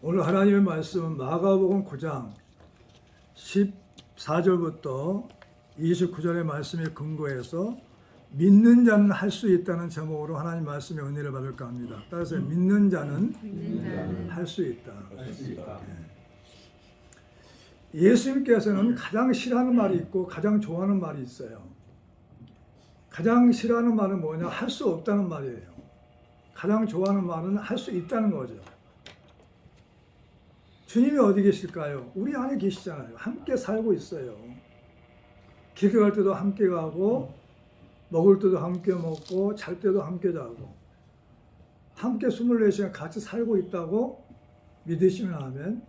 오늘 하나님의 말씀은 마가복음 9장 14절부터 29절의 말씀에 근거해서 믿는 자는 할 수 있다는 제목으로 하나님 말씀의 은혜를 받을까 합니다. 따라서 믿는 자는 할 수 있다. 예수님께서는 가장 싫어하는 말이 있고 가장 좋아하는 말이 있어요. 가장 싫어하는 말은 뭐냐? 할 수 없다는 말이에요. 가장 좋아하는 말은 할 수 있다는 거죠. 주님이 어디 계실까요? 우리 안에 계시잖아요. 함께 살고 있어요. 길 갈 때도 함께 가고 먹을 때도 함께 먹고 잘 때도 함께 자고 함께 24시간 같이 살고 있다고 믿으시면 아멘.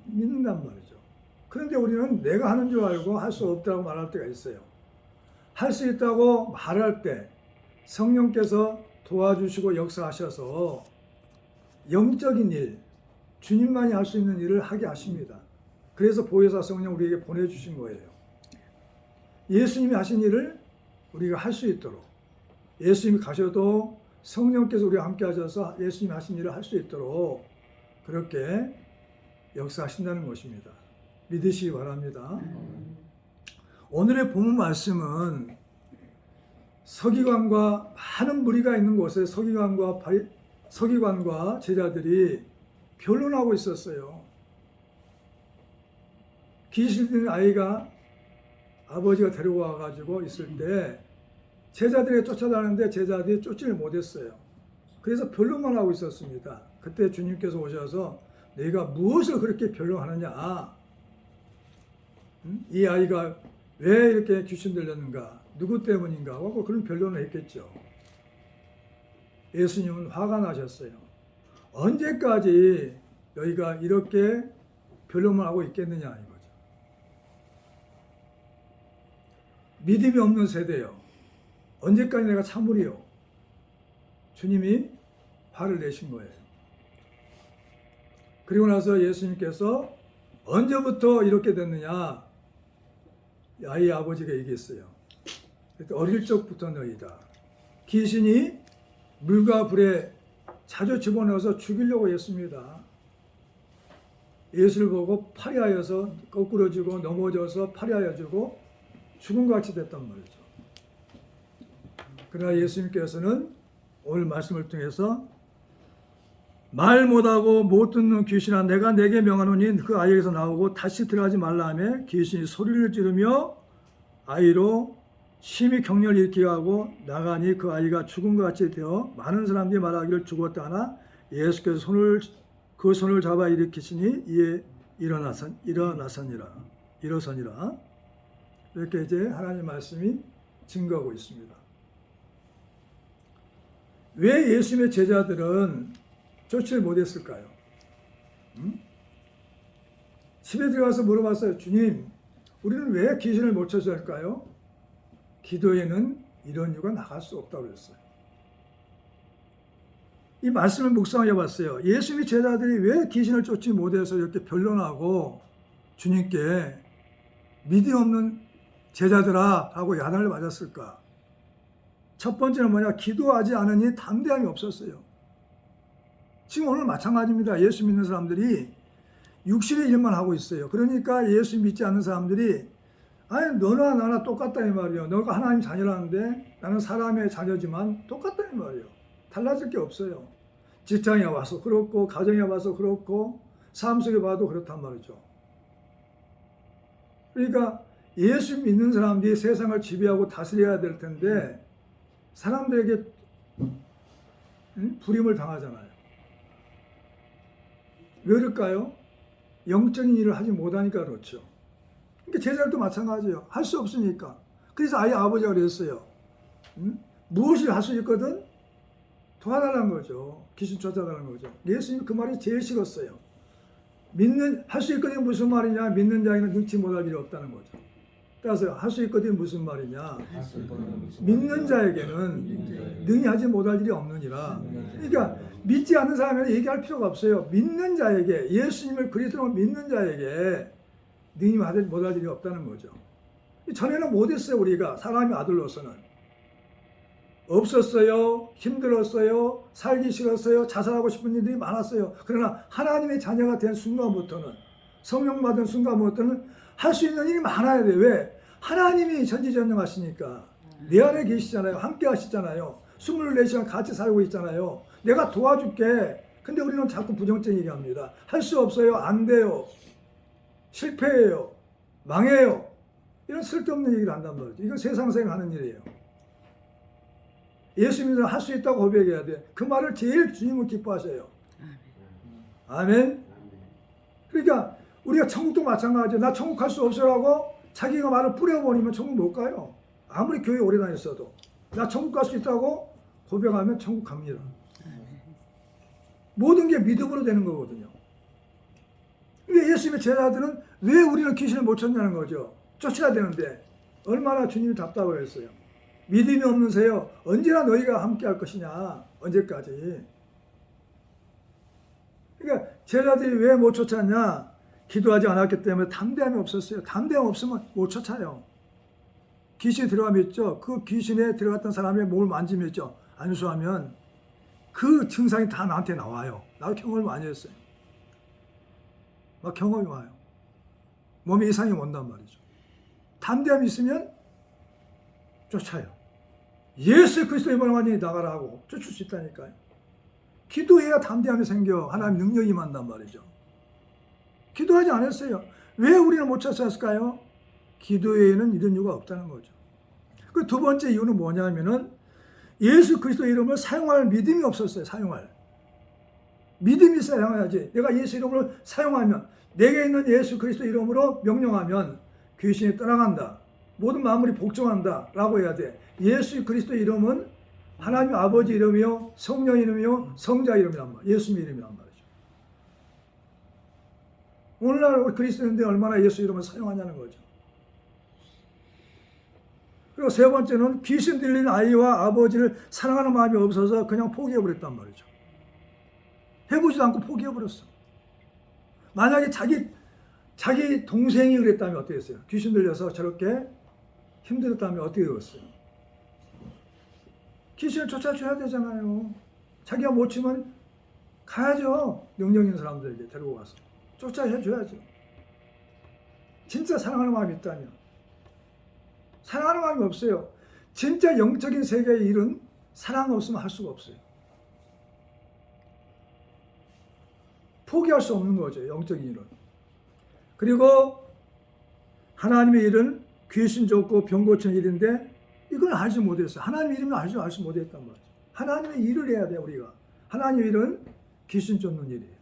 믿는단 말이죠. 그런데 우리는 내가 하는 줄 알고 할 수 없다고 말할 때가 있어요. 할 수 있다고 말할 때 성령께서 도와주시고 역사하셔서 영적인 일, 주님만이 할 수 있는 일을 하게 하십니다. 그래서 보혜사 성령 우리에게 보내주신 거예요. 예수님이 하신 일을 우리가 할 수 있도록, 예수님이 가셔도 성령께서 우리와 함께 하셔서 예수님이 하신 일을 할 수 있도록 그렇게 역사하신다는 것입니다. 믿으시기 바랍니다. 오늘의 본문 말씀은 서기관과 많은 무리가 있는 곳에 서기관과 제자들이 변론하고 있었어요. 귀신 들린 아이가 아버지가 데리고 와가지고 있을 때 제자들이 쫓아다니는데 제자들이 쫓지를 못했어요. 그래서 변론만 하고 있었습니다. 그때 주님께서 오셔서 내가 무엇을 그렇게 변론하느냐? 이 아이가 왜 이렇게 귀신 들렸는가? 누구 때문인가? 하고 그런 변론을 했겠죠. 예수님은 화가 나셨어요. 언제까지 너희가 이렇게 변론만 하고 있겠느냐 이거죠. 믿음이 없는 세대요. 언제까지 내가 참으리요? 주님이 화를 내신 거예요. 그리고 나서 예수님께서 언제부터 이렇게 됐느냐? 아이 아버지가 얘기했어요. 어릴 적부터 너희다. 귀신이 물과 불에 자주 집어넣어서 죽이려고 했습니다. 예수를 보고 파리하여서 거꾸러지고 넘어져서 파리하여지고 죽음과 같이 됐단 말이죠. 그러나 예수님께서는 오늘 말씀을 통해서 말 못하고 못 듣는 귀신아 내가 내게 명하노니 그 아이에게서 나오고 다시 들어가지 말라 하며 귀신이 소리를 지르며 아이로 심히 격렬히 일으키게 하고 나가니 그 아이가 죽음과 같이 되어 많은 사람들이 말하기를 죽었다 하나 예수께서 그 손을 잡아 일으키시니 이에 일어서니라. 이렇게 이제 하나님 말씀이 증거하고 있습니다. 왜 예수님의 제자들은 쫓지를 못했을까요? 집에 들어가서 물어봤어요. 주님, 우리는 왜 귀신을 못 쫓아할까요? 기도에는 이런 이유가 나갈 수 없다고 그랬어요. 이 말씀을 묵상해 봤어요. 예수님의 제자들이 왜 귀신을 쫓지 못해서 이렇게 변론하고 주님께 믿음 없는 제자들아 하고 야단을 맞았을까? 첫 번째는 뭐냐? 기도하지 않으니 담대함이 없었어요. 지금 오늘 마찬가지입니다. 예수 믿는 사람들이 육신의 일만 하고 있어요. 그러니까 예수 믿지 않는 사람들이 아니 너나 나나 똑같다 이 말이에요. 너가 하나님 자녀라는데 나는 사람의 자녀지만 똑같다 이 말이에요. 달라질 게 없어요. 직장에 와서 그렇고 가정에 와서 그렇고 삶 속에 봐도 그렇단 말이죠. 그러니까 예수 믿는 사람들이 세상을 지배하고 다스려야 될 텐데 사람들에게 불임을 당하잖아요. 왜 그럴까요? 영적인 일을 하지 못하니까 그렇죠. 그러니까 제자들도 마찬가지예요. 할 수 없으니까. 그래서 아예 아버지가 그랬어요. 무엇을 할 수 있거든? 도와달라는 거죠. 귀신 쫓아달라는 거죠. 예수님이 그 말이 제일 싫었어요. 할 수 있거든 무슨 말이냐? 믿는 자에게는 능치 못할 일이 없다는 거죠. 따라서 할 수 있거든 무슨 말이냐? 믿는 자에게는 능히 하지 못할 일이 없느니라. 그러니까 믿지 않는 사람에게 얘기할 필요가 없어요. 믿는 자에게, 예수님을 그리스도로 믿는 자에게 능히 하지 못할 일이 없다는 거죠. 전에는 못했어요. 우리가 사람의 아들로서는. 없었어요. 힘들었어요. 살기 싫었어요. 자살하고 싶은 일들이 많았어요. 그러나 하나님의 자녀가 된 순간부터는, 성령 받은 순간부터는 할 수 있는 일이 많아야 돼요. 왜? 하나님이 전지전능하시니까. 내 안에 계시잖아요. 함께 하시잖아요. 24시간 같이 살고 있잖아요. 내가 도와줄게. 근데 우리는 자꾸 부정적인 얘기합니다. 할 수 없어요. 안 돼요. 실패해요. 망해요. 이런 쓸데없는 얘기를 한단 말이죠. 이건 세상생활 하는 일이에요. 예수 믿으면 할 수 있다고 고백해야 돼. 그 말을 제일 주님은 기뻐하셔요. 아멘. 그러니까 우리가 천국도 마찬가지예요. 나 천국 갈 수 없어라고 자기가 말을 뿌려버리면 천국 못 가요. 아무리 교회 오래 다녔어도. 나 천국 갈 수 있다고 고백하면 천국 갑니다. 모든 게 믿음으로 되는 거거든요. 왜 예수님의 제자들은 왜 우리는 귀신을 못 쫓냐는 거죠. 쫓아야 되는데 얼마나 주님이 답답을 했어요. 믿음이 없는 새여 언제나 너희가 함께 할 것이냐. 언제까지. 그러니까 제자들이 왜 못 쫓았냐. 기도하지 않았기 때문에 담대함이 없었어요. 담대함 없으면 못 쫓아요. 귀신이 들어가면 있죠. 그 귀신에 들어갔던 사람의 몸을 만지면 있죠. 안수하면 그 증상이 다 나한테 나와요. 나도 경험을 많이 했어요. 막 경험이 와요. 몸에 이상이 온단 말이죠. 담대함이 있으면 쫓아요. 예수 그리스도의 이름으로 완전히 나가라 하고 쫓을 수 있다니까요. 기도해야 담대함이 생겨. 하나님 능력이 임한단 말이죠. 기도하지 않았어요. 왜 우리는 못 쫓았을까요? 기도 외에는 이런 이유가 없다는 거죠. 그 두 번째 이유는 뭐냐면은 예수 그리스도 이름을 사용할 믿음이 없었어요. 사용할. 믿음이 사용해야지. 내가 예수 이름을 사용하면, 내게 있는 예수 그리스도 이름으로 명령하면 귀신이 떠나간다. 모든 만물이 복종한다. 라고 해야 돼. 예수 그리스도 이름은 하나님 아버지 이름이요, 성령 이름이요, 성자 이름이란 말이에요. 예수님 이름이란 말이죠. 오늘날 우리 그리스도인들이 얼마나 예수 이름을 사용하냐는 거죠. 그리고 세 번째는 귀신 들린 아이와 아버지를 사랑하는 마음이 없어서 그냥 포기해버렸단 말이죠. 해보지도 않고 포기해버렸어. 만약에 자기 동생이 그랬다면 어떻게 했어요? 귀신 들려서 저렇게 힘들었다면 어떻게 되었어요? 귀신을 쫓아줘야 되잖아요. 자기가 못 치면 가야죠. 능력 있는 사람들에게 데리고 가서. 쫓아해줘야죠. 진짜 사랑하는 마음이 있다면. 사랑하는 마음이 없어요. 진짜 영적인 세계의 일은 사랑 없으면 할 수가 없어요. 포기할 수 없는 거죠. 영적인 일은. 그리고 하나님의 일은 귀신 쫓고 병 고치는 일인데 이걸 알지 못했어요. 하나님의 이름을 알지 못했단 말이죠. 하나님의 일을 해야 돼요. 우리가. 하나님의 일은 귀신 쫓는 일이에요.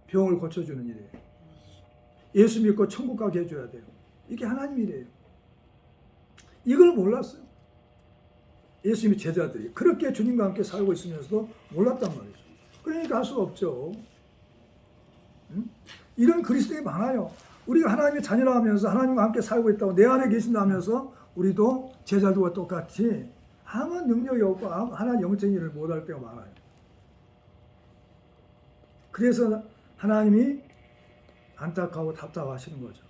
병을 고쳐주는 일이에요. 예수 믿고 천국 가게 해줘야 돼요. 이게 하나님 일이에요. 이걸 몰랐어요. 예수님의 제자들이 그렇게 주님과 함께 살고 있으면서도 몰랐단 말이죠. 그러니까 할 수가 없죠. 이런 그리스도인이 많아요. 우리가 하나님의 자녀라 하면서 하나님과 함께 살고 있다고 내 안에 계신다 하면서 우리도 제자들과 똑같이 아무 능력이 없고 하나님 영적인 일을 못할 때가 많아요. 그래서 하나님이 안타까워 답답하시는 거죠.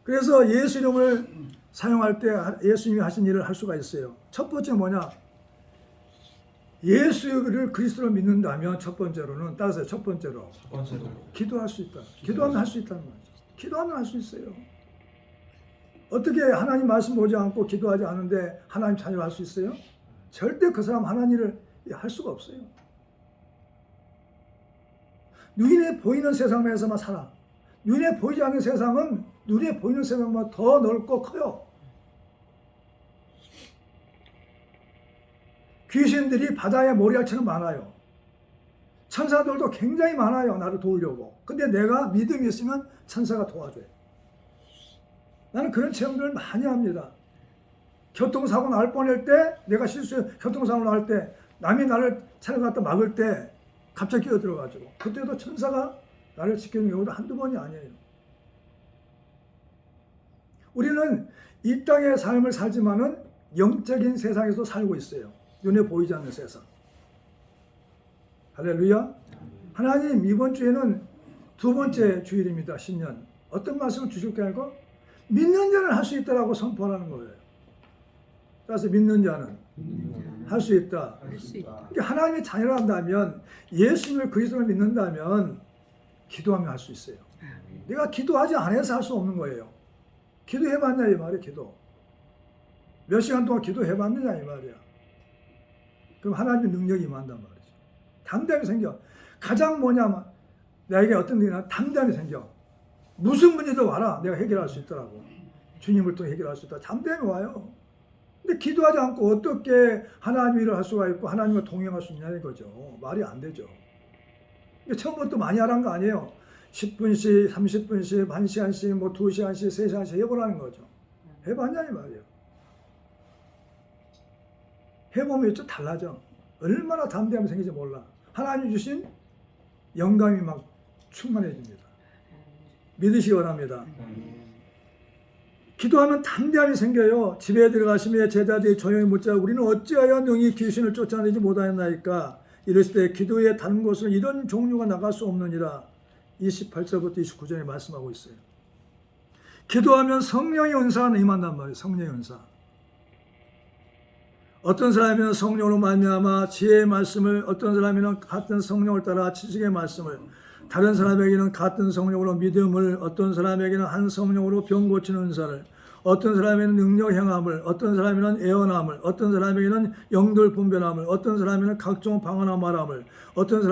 그래서 예수 이름을 사용할 때 예수님이 하신 일을 할 수가 있어요. 첫 번째 뭐냐? 예수를 그리스도로 믿는다면 첫 번째로는 따라서 첫 번째로 기도할 수 있다. 기도하면 할 수 있다는 말이죠. 기도하면 할 수 있어요. 어떻게 하나님 말씀 보지 않고 기도하지 않은데 하나님 자녀를 할 수 있어요? 절대 그 사람 하나님을 할 수가 없어요. 눈에 보이는 세상에서만 살아. 눈에 보이지 않는 세상은 눈에 보이는 세상보다 더 넓고 커요. 귀신들이 바다에 모래알처럼 많아요. 천사들도 굉장히 많아요. 나를 도우려고. 근데 내가 믿음이 있으면 천사가 도와줘요. 나는 그런 체험들을 많이 합니다. 교통사고 날 뻔할 때, 내가 교통사고 날 때, 남이 나를 차를 갖다 막을 때 갑자기 끼어들어가지고 그때도 천사가 나를 지키는 경우도 한두 번이 아니에요. 우리는 이 땅의 삶을 살지만은 영적인 세상에서 살고 있어요. 눈에 보이지 않는 세상. 할렐루야. 하나님 이번 주에는 두 번째 주일입니다. 신년. 어떤 말씀을 주실까 하고 믿는 자는 할 수 있다라고 선포하는 거예요. 따라서 믿는 자는 할 수 있다. 할수 있다. 그러니까 하나님의 자녀란다면, 예수님을 그리스도를 믿는다면 기도하면 할 수 있어요. 내가 기도하지 않아서 할 수 없는 거예요. 기도해봤냐 이 말이에요. 기도 몇 시간 동안 기도해봤느냐 이 말이야. 그럼 하나님의 능력이 임한단 말이죠. 담대함이 생겨. 가장 뭐냐면 나에게 어떤 일이나 담대함이 생겨. 무슨 문제도 와라. 내가 해결할 수 있더라고. 주님을 통해 해결할 수 있다. 담대함이 와요. 근데 기도하지 않고 어떻게 하나님 일을 할 수가 있고 하나님과 동행할 수 있냐는 거죠. 말이 안 되죠. 처음부터 많이 하라는 거 아니에요. 10분씩, 30분씩, 1시간씩, 뭐 2시간씩, 3시간씩 해보라는 거죠. 해봤냐 이 말이에요. 해보면 좀 달라져. 얼마나 담대함이 생기지 몰라. 하나님 주신 영감이 막 충만해집니다. 믿으시기 바랍니다. 기도하면 담대함이 생겨요. 집에 들어가시며 제자들이 조용히 묻자 우리는 어찌하여 능히 귀신을 쫓아내지 못하였나이까. 이랬을 때 기도의 다른 곳은 이런 종류가 나갈 수 없느니라. 28절부터 29절에 말씀하고 있어요. 기도하면 성령의 은사가 임한단 말이에요. 성령의 은사. 어떤 사람이면 성령으로 말미암아 지혜의 말씀을, 어떤 사람이면 같은 성령을 따라 지식의 말씀을, 다른 사람에게는 같은 성령으로 믿음을, 어떤 사람에게는 한 성령으로 병 고치는 은사를, 어떤 사람에게는 능력 행함을, 어떤 사람에게는 애언함을, 어떤 사람에게는 영들 분별함을, 어떤 사람에게는 각종 방언과 말함을, 어떤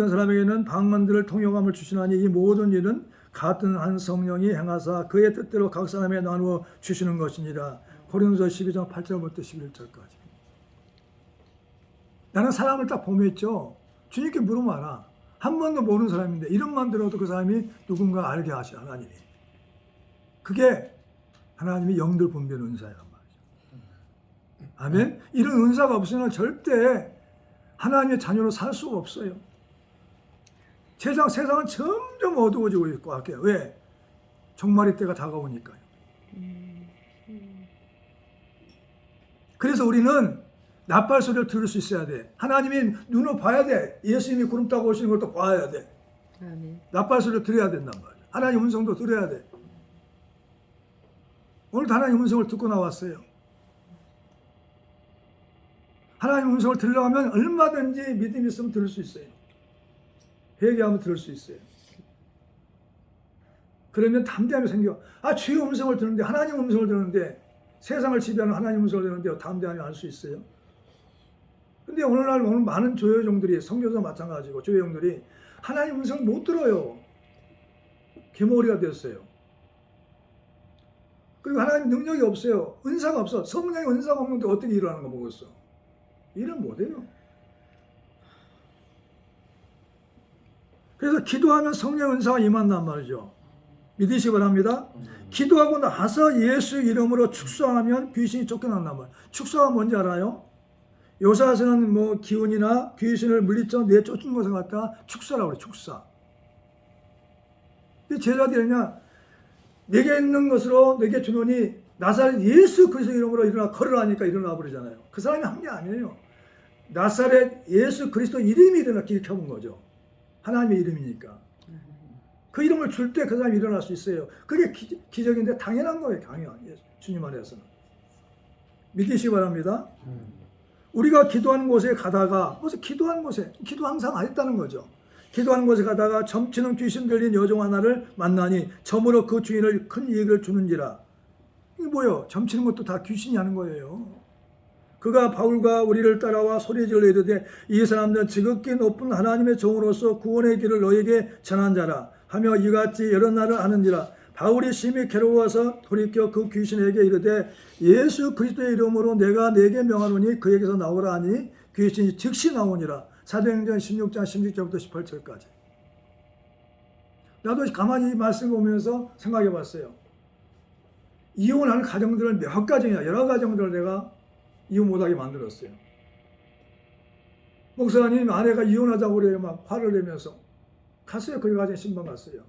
사람에게는 방언들을 통역함을 주시나니 이 모든 일은 같은 한 성령이 행하사 그의 뜻대로 각 사람에 나누어 주시는 것이니라. 고린도서 12장 8절부터 11절까지. 나는 사람을 딱 보면 있죠. 주님께 물어봐라. 한 번도 모르는 사람인데 이름만 들어도 그 사람이 누군가 알게 하셔 하나님이. 그게 하나님이 영들 분별 은사란 말이죠. 아멘. 이런 은사가 없으면 절대 하나님의 자녀로 살 수가 없어요. 세상은 점점 어두워지고 있고 할게요. 왜? 종말의 때가 다가오니까요. 그래서 우리는 나팔 소리를 들을 수 있어야 돼. 하나님이 눈으로 봐야 돼. 예수님이 구름 타고 오시는 걸 또 봐야 돼. 아멘. 나팔 소리를 들어야 된단 말이야. 하나님 음성도 들어야 돼. 오늘도 하나님 음성을 듣고 나왔어요. 하나님 음성을 들으려고 하면 얼마든지 믿음이 있으면 들을 수 있어요. 회개하면 들을 수 있어요. 그러면 담대함이 생겨. 주의 음성을 듣는데, 하나님 음성을 듣는데, 세상을 지배하는 하나님 음성을 듣는데 담대함이 알 수 있어요. 근데 오늘 많은 조여종들이, 선교사 마찬가지고 조여종들이 하나님 음성을 못 들어요. 개머리가 됐어요. 그리고 하나님 능력이 없어요. 은사가 없어. 성령의 은사가 없는데 어떻게 일하는 거 보겠어. 일은 못해요. 그래서 기도하면 성령의 은사가 임한단 말이죠. 믿으시기 바랍니다. 기도하고 나서 예수 이름으로 축사하면 귀신이 쫓겨난단 말이에요. 축사가 뭔지 알아요? 요사서는 뭐 기운이나 귀신을 물리쳐 내쫓는 것을 갖다가 축사라고 그래요. 축사. 제자들이냐, 내게 있는 것으로 내게 주노니 나사렛 예수 그리스도 이름으로 일어나 걸으라니까 일어나 버리잖아요. 그 사람이 한 게 아니에요. 나사렛 예수 그리스도 이름이 일어나 기억해본 거죠. 하나님의 이름이니까. 그 이름을 줄 때 그 사람이 일어날 수 있어요. 그게 기적인데 당연한 거예요. 당연. 주님 안에서는. 믿으시기 바랍니다. 우리가 기도하는 곳에 가다가, 무슨 기도하는 곳에, 기도 항상 안 했다는 거죠. 기도하는 곳에 가다가 점치는 귀신 들린 여종 하나를 만나니 점으로 그 주인을 큰 이익을 주는지라. 이게 뭐예요? 점치는 것도 다 귀신이 하는 거예요. 그가 바울과 우리를 따라와 소리질러 이르되 이 사람들은 지극히 높은 하나님의 종으로서 구원의 길을 너에게 전한 자라 하며 이같이 여러 날을 하는지라. 바울이 심히 괴로워서 돌이켜 그 귀신에게 이르되 예수 그리스도의 이름으로 내가 내게 명하노니 그에게서 나오라 하니 귀신이 즉시 나오니라. 사도행전 16장 16절부터 18절까지. 나도 가만히 이 말씀을 보면서 생각해 봤어요. 이혼하는 가정들은 몇 가정이야. 여러 가정들을 내가 이혼 못하게 만들었어요. 목사님 아내가 이혼하자고 그래요. 막 화를 내면서 갔어요. 거기 가정 신방 갔어요.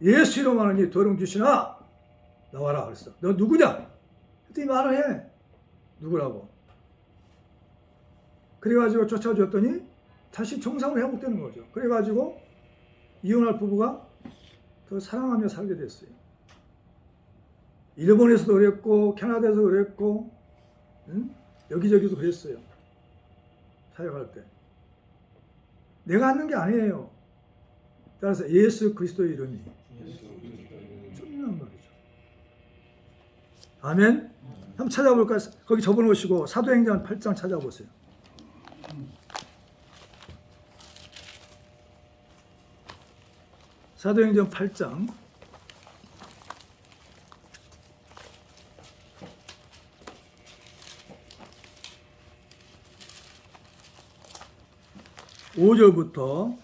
예수 이름 하느니 더러운 귀신아 나와라 그랬어. 너 누구냐? 그랬더니 말을 해. 누구라고? 그래가지고 쫓아줬더니 다시 정상으로 회복되는 거죠. 그래가지고 이혼할 부부가 더 사랑하며 살게 됐어요. 일본에서도 그랬고 캐나다에서도 그랬고 응? 여기저기도 그랬어요. 사역할 때. 내가 하는 게 아니에요. 따라서 예수 그리스도의 이름이 쫓는 말이죠. 아멘. 한번 찾아볼까요? 거기 접어놓으시고 사도행전 8장 찾아보세요. 사도행전 8장 5절부터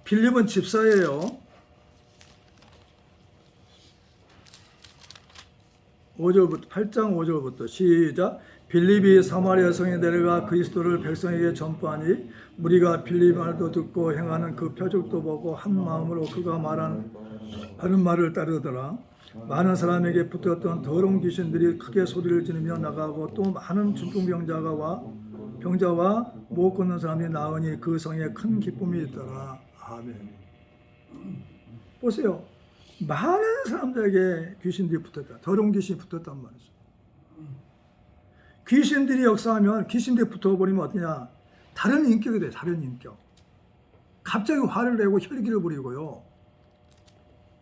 빌립은 집사예요. 5절부터 8장 5절부터 시작. 빌립이 사마리아 성에 내려가 그리스도를 백성에게 전파하니 무리가 빌립 말도 듣고 행하는 그 표적도 보고 한 마음으로 그가 하는 말을 따르더라. 많은 사람에게 붙었던 더러운 귀신들이 크게 소리를 지르며 나가고 또 많은 중풍병자와 못 걷는 사람이 나으니 그 성에 큰 기쁨이 있더라. 아멘. 보세요. 많은 사람들에게 귀신들이 붙었다. 더러운 귀신이 붙었단 말이죠. 귀신들이 역사하면 귀신들이 붙어버리면 어떠냐? 다른 인격이 돼요. 다른 인격. 갑자기 화를 내고 혈기를 부리고요.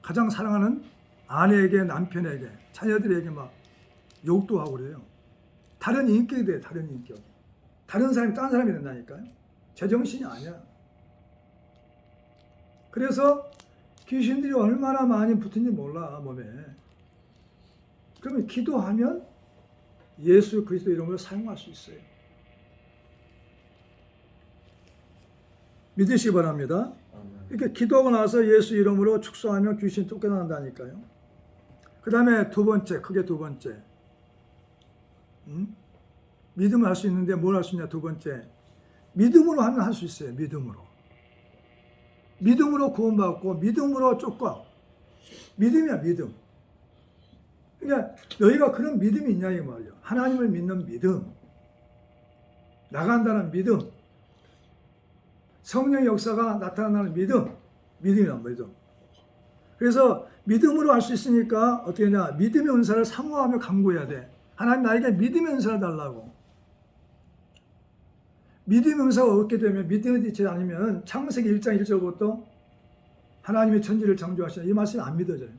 가장 사랑하는 아내에게, 남편에게, 자녀들에게 막 욕도 하고 그래요. 다른 인격이 돼요. 다른 인격. 다른 사람이 딴 사람이 된다니까요. 제정신이 아니야. 그래서 귀신들이 얼마나 많이 붙은지 몰라, 몸에. 그러면 기도하면 예수 그리스도 이름을 사용할 수 있어요. 믿으시기 바랍니다. 이렇게 기도하고 나서 예수 이름으로 축소하면 귀신 쫓겨난다니까요. 그 다음에 두 번째, 크게 두 번째. 믿음을 할 수 있는데 뭘 할 수 있냐, 두 번째. 믿음으로 하면 할 수 있어요, 믿음으로. 믿음으로 구원받고, 믿음으로 쫓고. 믿음이야, 믿음. 그러니까 너희가 그런 믿음이 있냐, 이 말이야. 하나님을 믿는 믿음. 나간다는 믿음. 성령의 역사가 나타나는 믿음. 믿음이란 믿음. 그래서 믿음으로 할 수 있으니까 어떻게 하냐. 믿음의 은사를 사모하며 간구해야 돼. 하나님 나에게 믿음의 은사를 달라고. 믿음의 은사가 얻게 되면 믿음이 되지 않으면 창세기 1장 1절부터 하나님의 천지를 창조하시는 이 말씀이 안 믿어져요.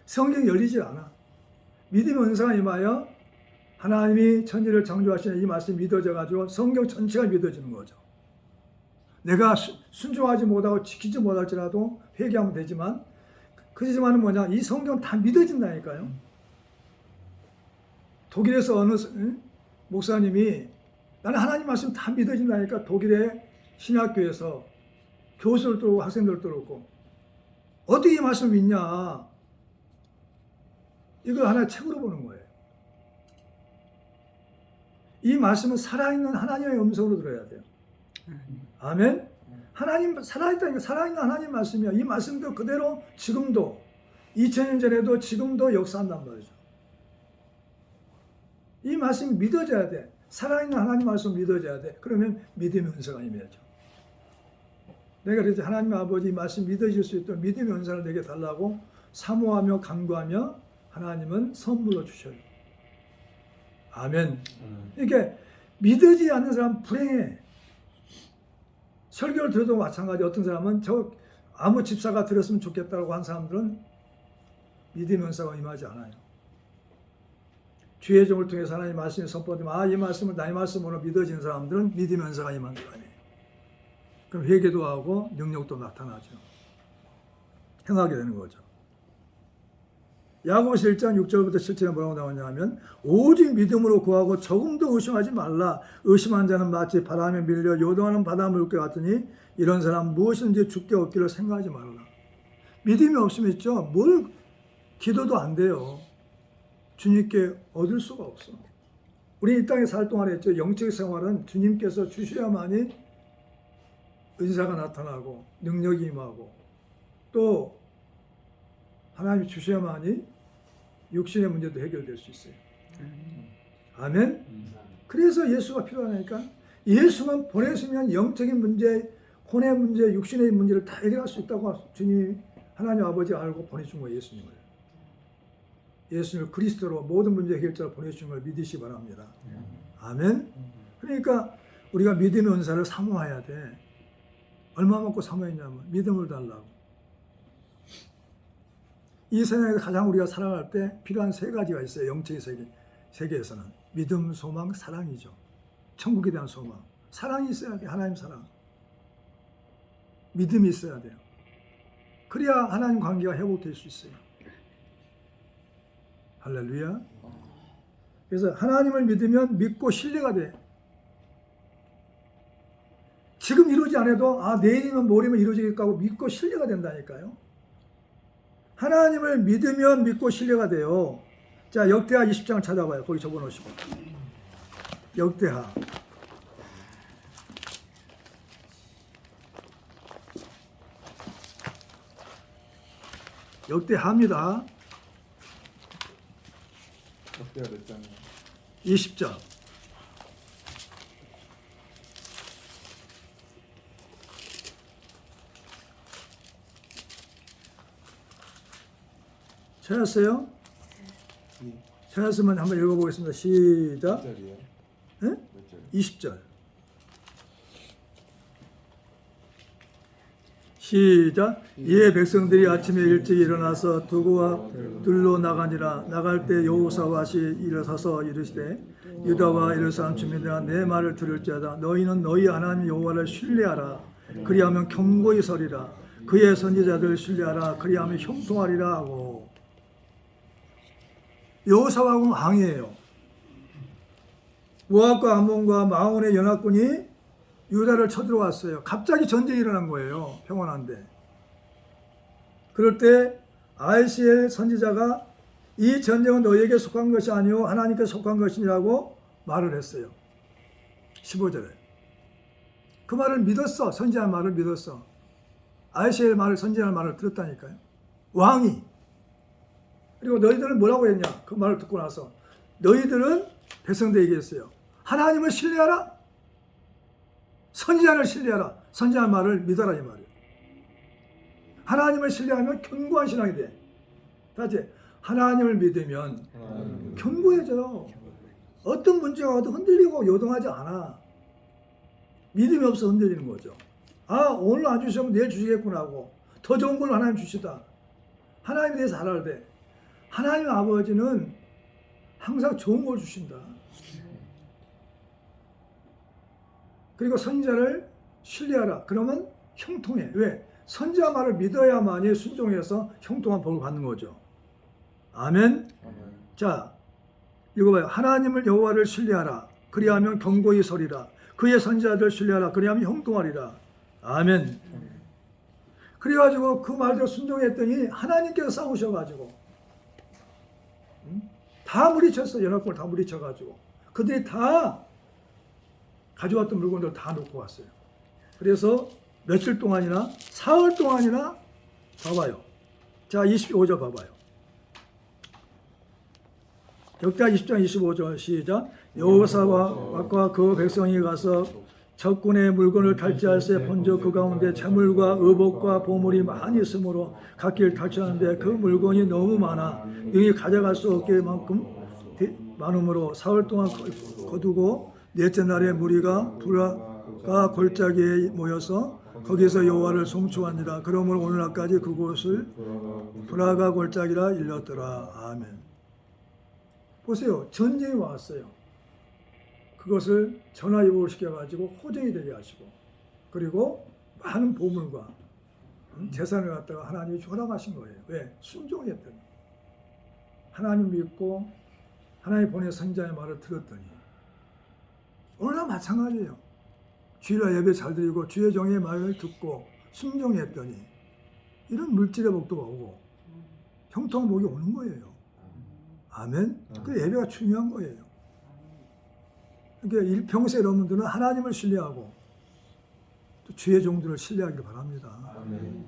성경이 열리지 않아. 믿음의 은사가 임하여 하나님이 천지를 창조하시는 이 말씀이 믿어져가지고 성경 전체가 믿어지는 거죠. 내가 순종하지 못하고 지키지 못할지라도 회개하면 되지만 그렇지만은 뭐냐, 이 성경 다 믿어진다니까요. 독일에서 어느 목사님이 나는 하나님 말씀 다 믿어진다니까 독일의 신학교에서 교수들도 그렇고 학생들도 그렇고 어떻게 이 말씀을 믿냐, 이걸 하나의 책으로 보는 거예요. 이 말씀은 살아있는 하나님의 음성으로 들어야 돼요. 아멘. 하나님 살아있다니까, 살아있는 하나님 말씀이야. 이 말씀도 그대로 지금도 2000년 전에도 지금도 역사한단 말이죠. 이 말씀이 믿어져야 돼. 살아있는 하나님 말씀 믿어져야 돼. 그러면 믿음의 은사가 임해야죠. 내가 그래서 하나님 아버지 말씀 믿어질 수 있도록 믿음의 은사를 내게 달라고 사모하며 간구하며 하나님은 선물로 주셔요. 아멘. 이렇게 믿어지지 않는 사람은 불행해. 설교를 들어도 마찬가지. 어떤 사람은 저 아무 집사가 들었으면 좋겠다고 한 사람들은 믿음의 은사가 임하지 않아요. 주의 종을 통해서 하나님 말씀이 선포되면 이 말씀을 나의 말씀으로 믿어지는 사람들은 믿음의 은사가 임한 거 아니에요. 그럼 회개도 하고 능력도 나타나죠. 행하게 되는 거죠. 야고보서 1장 6절부터 7절에 뭐라고 나오냐면 오직 믿음으로 구하고 조금도 의심하지 말라. 의심한 자는 마치 바람에 밀려 요동하는 바다 물결 같으니 이런 사람 무엇인지 죽게 얻기를 생각하지 말라. 믿음이 없으면 있죠. 뭘 기도도 안 돼요. 주님께 얻을 수가 없어. 우리 이 땅에 살 동안 했죠. 영적 생활은 주님께서 주셔야만이 은사가 나타나고 능력이 임하고 또 하나님이 주셔야만이 육신의 문제도 해결될 수 있어요. 아멘. 그래서 예수가 필요하니까 예수만 보내시면 영적인 문제, 혼의 문제, 육신의 문제를 다 해결할 수 있다고 주님 하나님 아버지 알고 보내준 거예요. 예수님을 그리스도로 모든 문제 해결자로 보내준 걸 믿으시 바랍니다. 아멘. 그러니까 우리가 믿음의 은사를 사모해야 돼. 얼마 먹고 사모했냐면 믿음을 달라고. 이 세상에서 가장 우리가 살아갈 때 필요한 세 가지가 있어요. 영적인 세계에서는 믿음, 소망, 사랑이죠. 천국에 대한 소망. 사랑이 있어야 돼. 하나님 사랑. 믿음이 있어야 돼요. 그래야 하나님 관계가 회복될 수 있어요. 할렐루야. 그래서 하나님을 믿으면 믿고 신뢰가 돼. 지금 이루지 않아도 내일이면 모레면 이루어지겠다 하고 믿고 신뢰가 된다니까요. 하나님을 믿으면 믿고 신뢰가 돼요. 자, 역대하 20장 찾아봐요. 거기 적어놓으시고. 역대하. 역대하입니다. 역대하 몇 장이요? 20장. 찾았어요? 찾았으면 한번 읽어보겠습니다. 시작. 몇 절이에요? 네? 몇 절? 20절. 시작. 이에 백성들이 아침에 일찍 일어나서 두고와 들로 나가니라. 나갈 때 여호사밧이 일어서서 이르시되 유다와 예루살렘 주민들아 내 말을 들을지어다. 너희는 너희 하나님 여호와를 신뢰하라. 그리하면 견고히 서리라. 그의 선지자들을 신뢰하라. 그리하면 형통하리라 하고. 여호사밧은 왕이에요. 모압과 암몬과 마온의 연합군이 유다를 쳐들어왔어요. 갑자기 전쟁이 일어난 거예요. 평온한데. 그럴 때 아이시엘 선지자가 이 전쟁은 너희에게 속한 것이 아니오 하나님께 속한 것이라고 말을 했어요. 15절에. 그 말을 믿었어. 선지자의 말을 믿었어. 아이시엘 말을 선지자의 말을 들었다니까요. 왕이. 그리고 너희들은 뭐라고 했냐? 그 말을 듣고 나서 너희들은 백성들에게 얘기했어요. 하나님을 신뢰하라. 선지자를 신뢰하라. 선지자의 말을 믿어라 이 말이에요. 하나님을 신뢰하면 견고한 신앙이 돼. 다시 하나님을 믿으면 견고해져요. 어떤 문제가 와도 흔들리고 요동하지 않아. 믿음이 없어 흔들리는 거죠. 오늘 안 주시면 내일 주시겠구나 하고 더 좋은 걸 하나님 주시다. 하나님에 대해서 알아야 돼. 하나님 아버지는 항상 좋은 걸 주신다. 그리고 선지자를 신뢰하라. 그러면 형통해. 왜? 선지자 말을 믿어야만이 순종해서 형통한 복을 받는 거죠. 아멘. 자, 읽어봐요. 하나님을 여호와를 신뢰하라. 그리하면 견고히 서리라. 그의 선지자들 신뢰하라. 그리하면 형통하리라. 아멘. 그래가지고 그 말대로 순종했더니 하나님께서 싸우셔가지고 다 물리쳤어. 연합군을 다 물리쳐가지고 그들이 다 가져왔던 물건들 다 놓고 왔어요. 그래서 며칠 동안이나 사흘 동안이나 봐봐요. 자, 25절 봐봐요. 역대하 20장 25절 시작. 여호사밧과 그 백성이 가서 적군의 물건을 탈취할세 본즉 그 가운데 재물과 의복과 보물이 많이 있으므로 갓길 탈취하는데 그 물건이 너무 많아 능히 가져갈 수 없게 만큼 많으므로 사흘 동안 거두고 넷째 날에 무리가 브라가 골짜기에 모여서 거기서 여호와를 송축하니라. 그러므로 오늘날까지 그곳을 브라가 골짜기라 일렀더라. 아멘. 보세요. 전쟁이 왔어요. 그것을 전화위복을 시켜가지고 호정이 되게 하시고 그리고 많은 보물과 재산을 갖다가 하나님이 허락하신 거예요. 왜? 순종했더니 하나님 믿고 하나님 보낸 선지자의 말을 들었더니 오늘날 마찬가지예요. 주일날 예배 잘 드리고 주의 종의 말을 듣고 순종했더니 이런 물질의 복도가 오고 형통한 복이 오는 거예요. 아멘. 그 예배가 중요한 거예요. 그러니까 일평생 여러분들은 하나님을 신뢰하고 또 주의 종들을 신뢰하기를 바랍니다. 아멘.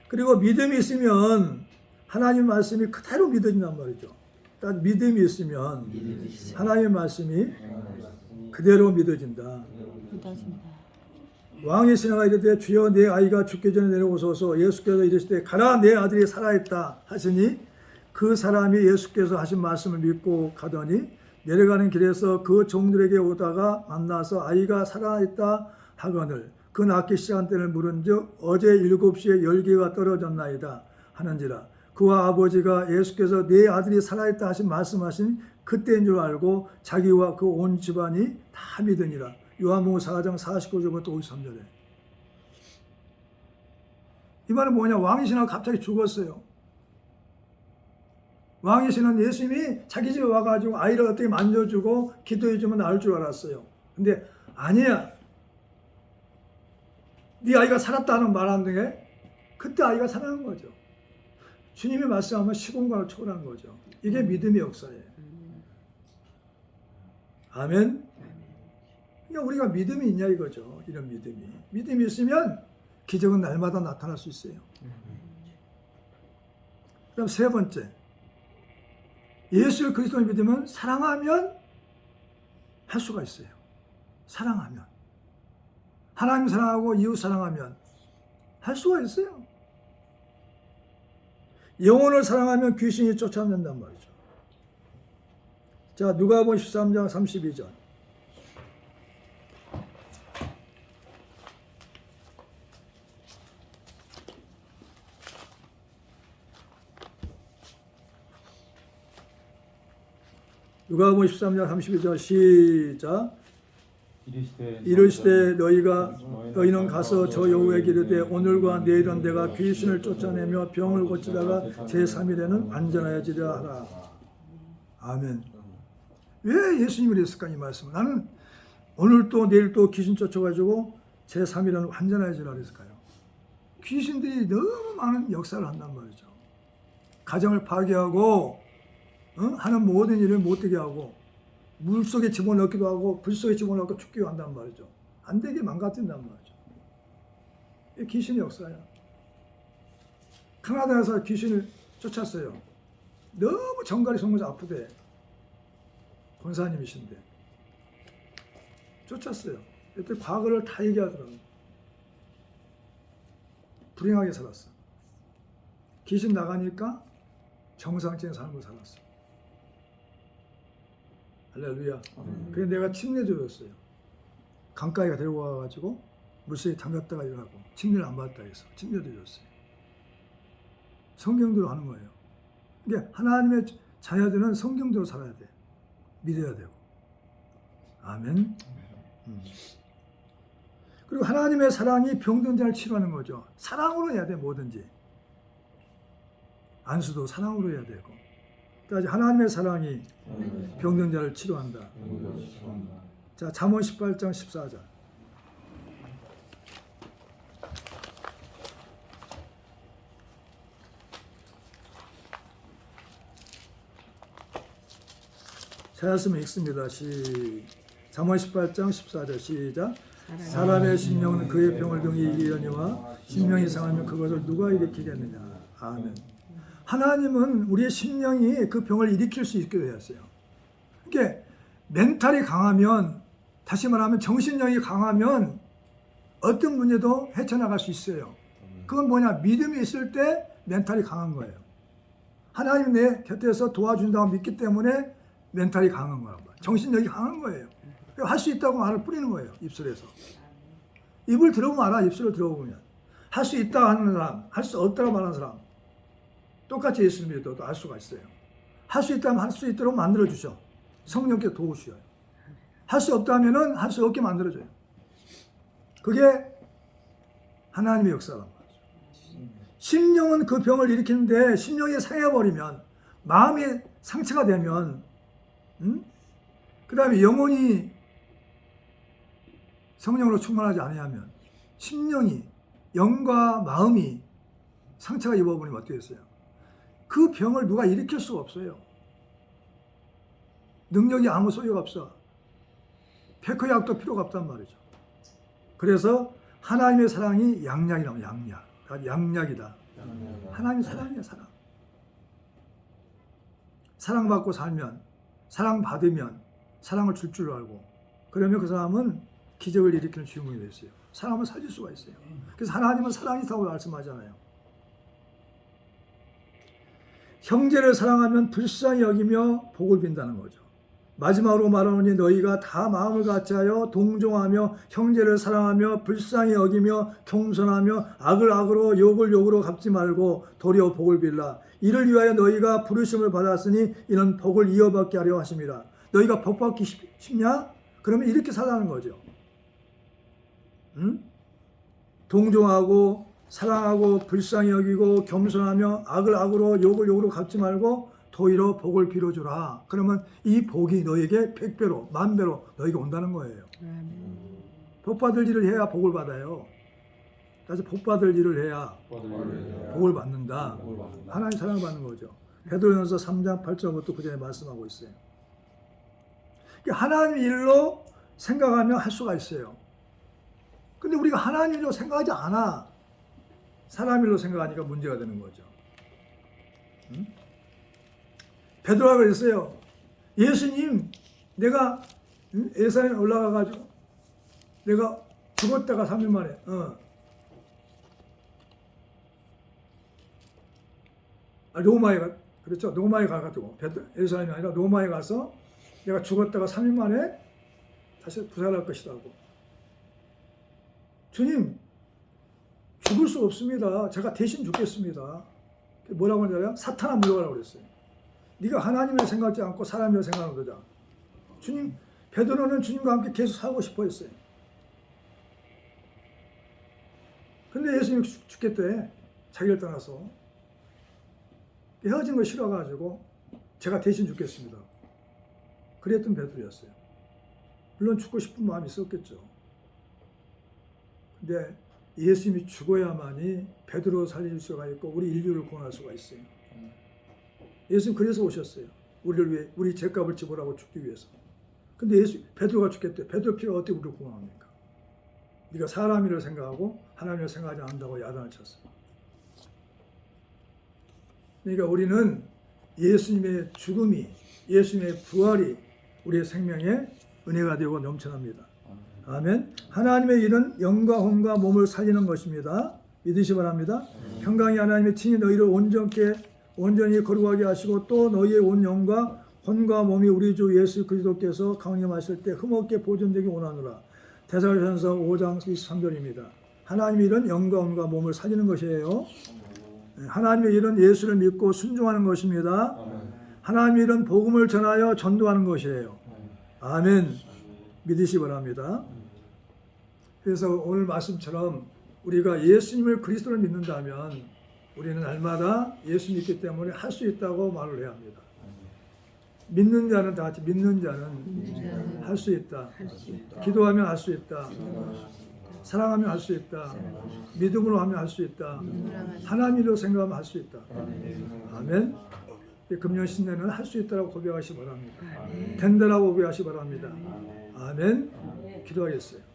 그리고 믿음이 있으면 하나님 말씀이 그대로 믿어진단 말이죠. 일단 믿음이 있으면 하나님의 말씀이 그대로 믿어진다. 믿어진다. 왕이 지나가 이르되 주여 내 아이가 죽기 전에 내려오소서. 예수께서 이르시되 가라 내 아들이 살아있다 하시니 그 사람이 예수께서 하신 말씀을 믿고 가더니 내려가는 길에서 그 종들에게 오다가 만나서 아이가 살아있다 하거늘 그 낳기 시간대를 물은즉 어제 7시에 열기가 떨어졌나이다 하는지라. 그와 아버지가 예수께서 내 아들이 살아있다 하신 말씀하신 그때인 줄 알고 자기와 그 온 집안이 다 믿으니라. 요한복음 4장 49절부터 53절에. 이 말은 뭐냐? 왕이 지나고 갑자기 죽었어요. 왕이 지난 예수님이 자기 집에 와가지고 아이를 어떻게 만져주고 기도해주면 나을 줄 알았어요. 근데 아니야. 네 아이가 살았다는 말 안 되게 그때 아이가 살아난 거죠. 주님이 말씀하면 시공간을 초월한 거죠. 이게 믿음의 역사예요. 아멘. 그러니까 우리가 믿음이 있냐 이거죠. 이런 믿음이 있으면 기적은 날마다 나타날 수 있어요. 그다음 세 번째, 예수 그리스도를 믿으면 사랑하면 할 수가 있어요. 사랑하면 하나님 사랑하고 이웃 사랑하면 할 수가 있어요. 영혼을 사랑하면 귀신이 쫓아낸단 말이죠. 자, 누가복음 13장 32절. 누가복음 13장 32절 시작. 이르시되 너희는 가서 저 여호와에게 이르되 오늘과 내일은 내가 귀신을 쫓아내며 병을 고치다가 제3일에는 완전하여지리라 하라. 아멘. 왜 예수님이 그랬을까 이 말씀은? 나는 오늘 또 내일 또 귀신 쫓아가지고 제3일에는 완전하여지리라 그랬을까요? 귀신들이 너무 많은 역사를 한단 말이죠. 가정을 파괴하고 하는 모든 일을 못되게 하고 물 속에 집어넣기도 하고 불 속에 집어넣고 죽기도 한단 말이죠. 안 되게 망가뜨린단 말이죠. 이게 귀신의 역사야. 캐나다에서 귀신을 쫓았어요. 너무 정갈이 속면서 아프대. 권사님이신데 쫓았어요. 그때 과거를 다 얘기하더라고요. 불행하게 살았어. 귀신 나가니까 정상적인 삶을 살았어. 할렐루야. 그래서 내가 침례 줘줬어요. 강가에 데리고 와가지고 물속에 담갔다가 일어나고 침례를 안 받았다 해서 침례도 줬어요. 성경대로 하는 거예요. 그러니까 하나님의 자녀들은 성경대로 살아야 돼. 믿어야 되고. 아멘. 그리고 하나님의 사랑이 병든 자를 치료하는 거죠. 사랑으로 해야 돼 뭐든지. 안수도 사랑으로 해야 되고. 그래서 하나님의 사랑이 병든 자를 치료한다. 자, 잠언 18장 14절. 찾았으면 읽습니다. 잠언 18장 14절 시작. 사람의 심령은 그의 병을 등이 이기려니와 심령이 상하면 그것을 누가 일으키겠느냐. 아멘. 하나님은 우리의 심령이 그 병을 일으킬 수 있게 되었어요. 그러니까 멘탈이 강하면, 다시 말하면 정신력이 강하면 어떤 문제도 헤쳐나갈 수 있어요. 그건 뭐냐? 믿음이 있을 때 멘탈이 강한 거예요. 하나님 내 곁에서 도와준다고 믿기 때문에 멘탈이 강한 거란 말이에요. 정신력이 강한 거예요. 할 수 있다고 말을 뿌리는 거예요. 입술에서. 입을 들어보면 알아. 입술을 들어보면. 할 수 있다 하는 사람, 할 수 없다고 말하는 사람 똑같이 예수를 믿어도 알 수가 있어요. 할 수 있다면 할 수 있도록 만들어주셔. 성령께 도우셔요. 할 수 없다면 할 수 없게 만들어줘요. 그게 하나님의 역사란 말이죠. 심령은 그 병을 일으키는데 심령이 상해버리면, 마음이 상처가 되면, 그 다음에 영혼이 성령으로 충만하지 않으면 심령이, 영과 마음이 상처가 입어버리면 어떻게 됐어요? 그 병을 누가 일으킬 수가 없어요. 능력이 아무 소용가 없어. 페커약도 필요가 없단 말이죠. 그래서 하나님의 사랑이 양약이라고. 양약. 양약이다. 하나님의 사랑이야. 사랑. 사랑받고 살면, 사랑받으면 사랑을 줄 알고, 그러면 그 사람은 기적을 일으키는 주인공이 됐어요. 사람을 살릴 수가 있어요. 그래서 하나님은 사랑이라고 말씀하잖아요. 형제를 사랑하면 불쌍히 여기며 복을 빈다는 거죠. 마지막으로 말하노니 너희가 다 마음을 같이하여 동정하며 형제를 사랑하며 불쌍히 여기며 겸손하며 악을 악으로 욕을 욕으로 갚지 말고 도리어 복을 빌라. 이를 위하여 너희가 부르심을 받았으니 이는 복을 이어받게 하려 하심이라. 너희가 복 받기 싶냐? 그러면 이렇게 살라는 거죠. 응? 동정하고 사랑하고 불쌍히 여기고 겸손하며 악을 악으로 욕을 욕으로 갚지 말고 도리어 복을 빌어주라. 그러면 이 복이 너에게 100배로 만배로 너에게 온다는 거예요. 복 받을 일을 해야 복을 받아요. 그래서 복 받을 일을 해야 복을 받는다. 하나님 사랑을 받는 거죠. 베드로전서 3장 8절부터 9절에 말씀하고 있어요. 하나님 일로 생각하면 할 수가 있어요. 근데 우리가 하나님 일로 생각하지 않아. 사람 일로 생각하니까 문제가 되는 거죠. 응? 베드로가 그랬어요. 예수님, 내가 예산에 올라가가지고 내가 죽었다가 3일 만에 로마에 그렇죠. 로마에 가가지고 예루살렘이 아니라 로마에 가서 내가 죽었다가 3일 만에 다시 부활할 것이라고. 주님, 죽을 수 없습니다. 제가 대신 죽겠습니다. 뭐라고 하냐면 사탄아 물러가라고 그랬어요. 네가 하나님을 생각하지 않고 사람을 생각하는 거다. 주님, 베드로는 주님과 함께 계속 살고 싶어 했어요. 근데 예수님이 죽겠대. 자기를 떠나서. 헤어진 거 싫어가지고 제가 대신 죽겠습니다. 그랬던 베드로였어요. 물론 죽고 싶은 마음이 있었겠죠. 근데 예수님이 죽어야만이 베드로 살릴 수가 있고 우리 인류를 구원할 수가 있어요. 예수님 그래서 오셨어요. 우리를 위해, 우리 죄값을 지불하고 죽기 위해서. 근데 베드로가 죽겠대. 베드로 피가 어떻게 우리를 구원합니까? 네가 사람이라 생각하고 하나님을 생각하지 않는다고 야단을 쳤어요. 그러니까 우리는 예수님의 죽음이, 예수님의 부활이 우리의 생명에 은혜가 되고 넘쳐납니다. 아멘. 하나님의 일은 영과 혼과 몸을 살리는 것입니다. 믿으시 바랍니다. 평강이 하나님의 친히 너희를 온전히 거룩하게 하시고 또 너희의 온 영과 혼과 몸이 우리 주 예수 그리스도께서 강림하실 때 흠없게 보존되기 원하노라. 데살로니가서 5장 23절입니다. 하나님의 일은 영과 혼과 몸을 살리는 것이에요. 하나님의 일은 예수를 믿고 순종하는 것입니다. 하나님의 일은 복음을 전하여 전도하는 것이에요. 아멘. 믿으시 바랍니다. 그래서 오늘 말씀처럼 우리가 예수님을 그리스도를 믿는다면 우리는 날마다 예수 믿기 때문에 할 수 있다고 말을 해야 합니다. 믿는 자는 다 같이 믿는 자는 할 수 있다. 기도하면 할 수 있다. 사랑하면 할 수 있다. 믿음으로 하면 할 수 있다. 하나님으로 생각하면 할 수 있다. 아멘. 금년 신년은 할 수 있다고 고백하시 바랍니다. 된다라고 고백하시 바랍니다. 아멘. 기도하겠어요.